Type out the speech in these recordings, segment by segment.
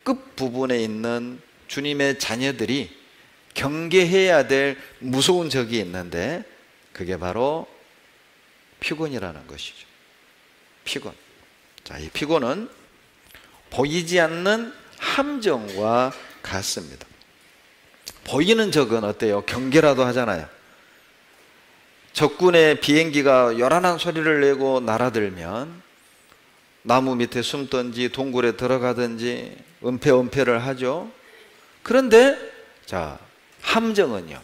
끝 부분에 있는 주님의 자녀들이 경계해야 될 무서운 적이 있는데 그게 바로 피곤이라는 것이죠. 피곤. 자, 이 피곤은 보이지 않는 함정과 같습니다. 보이는 적은 어때요? 경계라도 하잖아요. 적군의 비행기가 요란한 소리를 내고 날아들면 나무 밑에 숨든지 동굴에 들어가든지 은폐를 하죠. 그런데 자, 함정은요,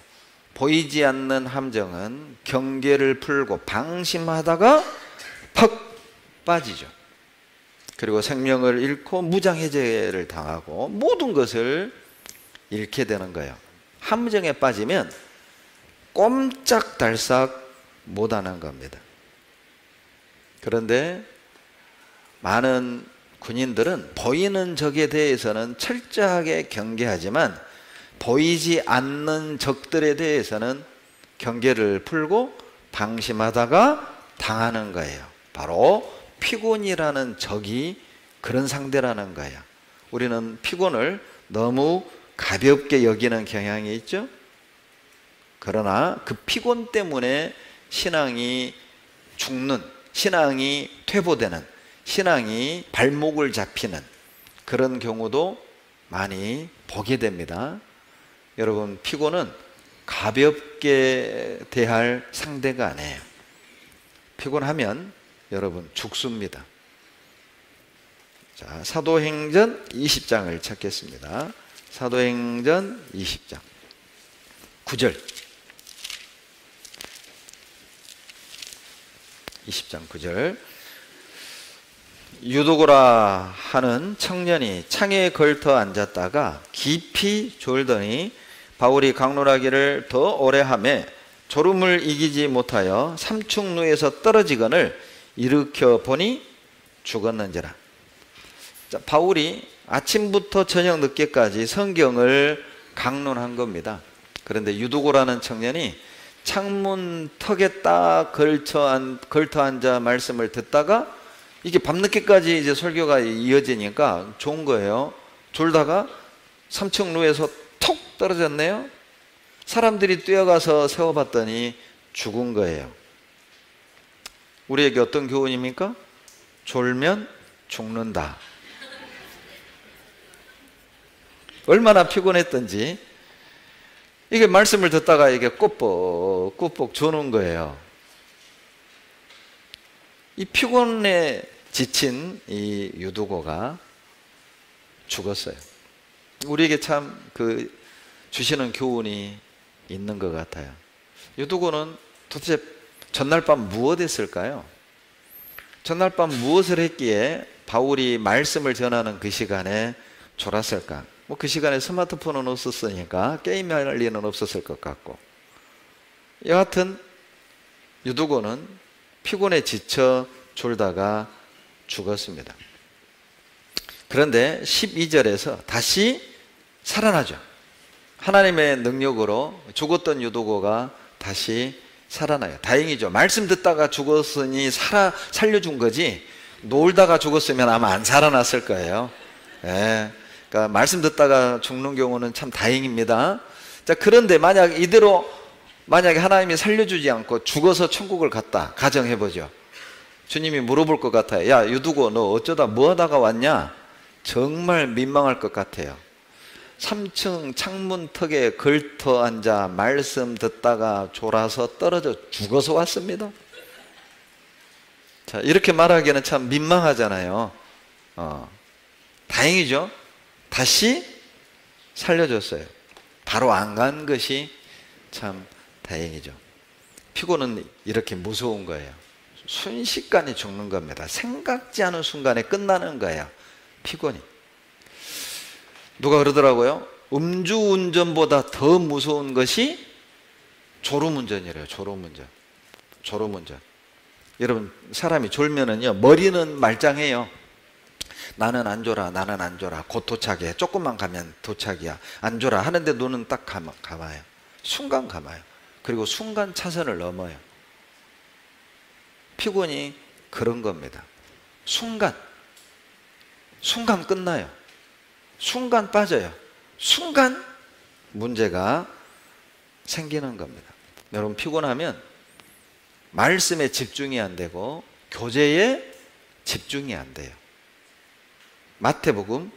보이지 않는 함정은 경계를 풀고 방심하다가 퍽 빠지죠. 그리고 생명을 잃고 무장해제를 당하고 모든 것을 잃게 되는 거예요. 함정에 빠지면 꼼짝달싹 못하는 겁니다. 그런데 많은 군인들은 보이는 적에 대해서는 철저하게 경계하지만 보이지 않는 적들에 대해서는 경계를 풀고 방심하다가 당하는 거예요. 바로 피곤이라는 적이 그런 상대라는 거예요. 우리는 피곤을 너무 가볍게 여기는 경향이 있죠. 그러나 그 피곤 때문에 신앙이 죽는, 신앙이 퇴보되는, 신앙이 발목을 잡히는 그런 경우도 많이 보게 됩니다. 여러분, 피곤은 가볍게 대할 상대가 아니에요. 피곤하면 여러분 죽습니다. 자, 사도행전 20장을 찾겠습니다. 사도행전 20장 9절. 20장 9절. 유도고라 하는 청년이 창에 걸터 앉았다가 깊이 졸더니 바울이 강론하기를 더 오래 하매 졸음을 이기지 못하여 삼층루에서 떨어지거늘 일으켜 보니 죽었는지라. 자, 바울이 아침부터 저녁 늦게까지 성경을 강론한 겁니다. 그런데 유도고라는 청년이 창문 턱에 딱 걸터 앉아 말씀을 듣다가 이게 밤늦게까지 이제 설교가 이어지니까 좋은 거예요. 졸다가 3층루에서 톡 떨어졌네요. 사람들이 뛰어가서 세워봤더니 죽은 거예요. 우리에게 어떤 교훈입니까? 졸면 죽는다. 얼마나 피곤했던지 이게 말씀을 듣다가 이게 꾸벅꾸벅 조는 거예요. 이 피곤에 지친 이 유두고가 죽었어요. 우리에게 참 주시는 교훈이 있는 것 같아요. 유두고는 도대체 전날 밤 무엇 했을까요? 전날 밤 무엇을 했기에 바울이 말씀을 전하는 그 시간에 졸았을까? 뭐 그 시간에 스마트폰은 없었으니까 게임할 리는 없었을 것 같고, 여하튼 유두고는 피곤에 지쳐 졸다가 죽었습니다. 그런데 12절에서 다시 살아나죠. 하나님의 능력으로 죽었던 유두고가 다시 살아나요. 다행이죠. 말씀 듣다가 죽었으니 살려준 거지, 놀다가 죽었으면 아마 안 살아났을 거예요. 예. 그러니까 말씀 듣다가 죽는 경우는 참 다행입니다. 자, 그런데 만약에 하나님이 살려주지 않고 죽어서 천국을 갔다 가정해보죠. 주님이 물어볼 것 같아요. 야, 유두고, 너 어쩌다 뭐 하다가 왔냐? 정말 민망할 것 같아요. 3층 창문 턱에 걸터 앉아 말씀 듣다가 졸아서 떨어져 죽어서 왔습니다. 자, 이렇게 말하기에는 참 민망하잖아요. 다행이죠. 다시 살려줬어요. 바로 안 간 것이 참 다행이죠. 피곤은 이렇게 무서운 거예요. 순식간에 죽는 겁니다. 생각지 않은 순간에 끝나는 거예요. 피곤이. 누가 그러더라고요. 음주운전보다 더 무서운 것이 졸음운전이래요. 졸음운전. 여러분, 사람이 졸면은요, 머리는 말짱해요. 나는 안 졸아. 곧 도착해. 조금만 가면 도착이야. 안 졸아 하는데 눈은 딱 감아요. 순간 감아요. 그리고 순간 차선을 넘어요. 피곤이 그런 겁니다. 순간 끝나요. 순간 빠져요. 순간 문제가 생기는 겁니다. 여러분, 피곤하면 말씀에 집중이 안 되고 교제에 집중이 안 돼요. 마태복음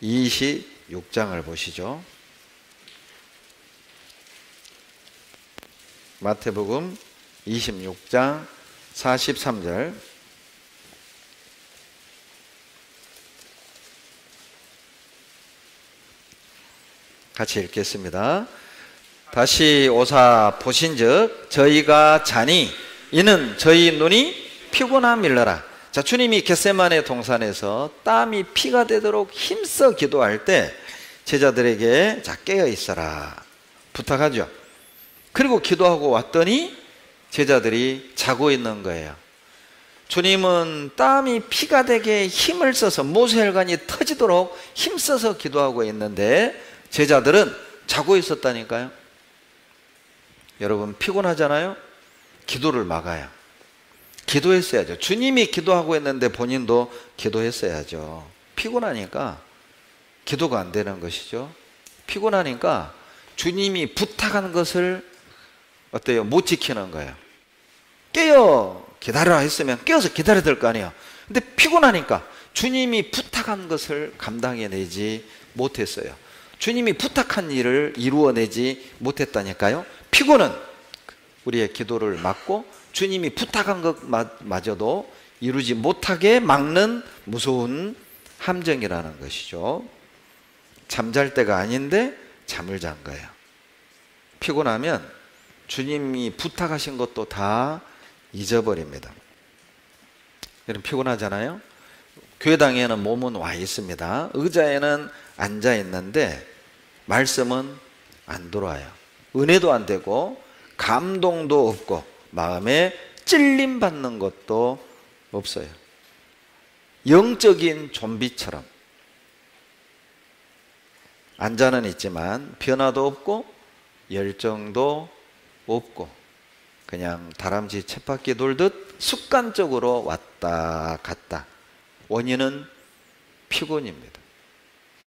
26장을 보시죠. 마태복음 26장 43절. 같이 읽겠습니다. 다시 오사 보신즉 저희가 자니 이는 저희 눈이 피곤함일러라. 자, 주님이 겟세마네 동산에서 땀이 피가 되도록 힘써 기도할 때 제자들에게 자, 깨어 있어라 부탁하죠. 그리고 기도하고 왔더니 제자들이 자고 있는 거예요. 주님은 땀이 피가 되게 힘을 써서 모세혈관이 터지도록 힘써서 기도하고 있는데 제자들은 자고 있었다니까요. 여러분, 피곤하잖아요. 기도를 막아요. 기도했어야죠. 주님이 기도하고 있는데 본인도 기도했어야죠. 피곤하니까 기도가 안 되는 것이죠. 피곤하니까 주님이 부탁한 것을 어때요? 못 지키는 거예요. 깨어 기다려라 했으면 깨어서 기다려야 될 거 아니에요. 근데 피곤하니까 주님이 부탁한 것을 감당해내지 못했어요. 주님이 부탁한 일을 이루어내지 못했다니까요. 피곤은 우리의 기도를 막고 주님이 부탁한 것마저도 이루지 못하게 막는 무서운 함정이라는 것이죠. 잠잘 때가 아닌데 잠을 잔 거예요. 피곤하면 주님이 부탁하신 것도 다 잊어버립니다. 여러분, 피곤하잖아요. 교회당에는 몸은 와 있습니다. 의자에는 앉아 있는데 말씀은 안 들어와요. 은혜도 안 되고 감동도 없고 마음에 찔림 받는 것도 없어요. 영적인 좀비처럼 앉아는 있지만 변화도 없고 열정도 없고 그냥 다람쥐 쳇바퀴 돌듯 습관적으로 왔다 갔다. 원인은 피곤입니다.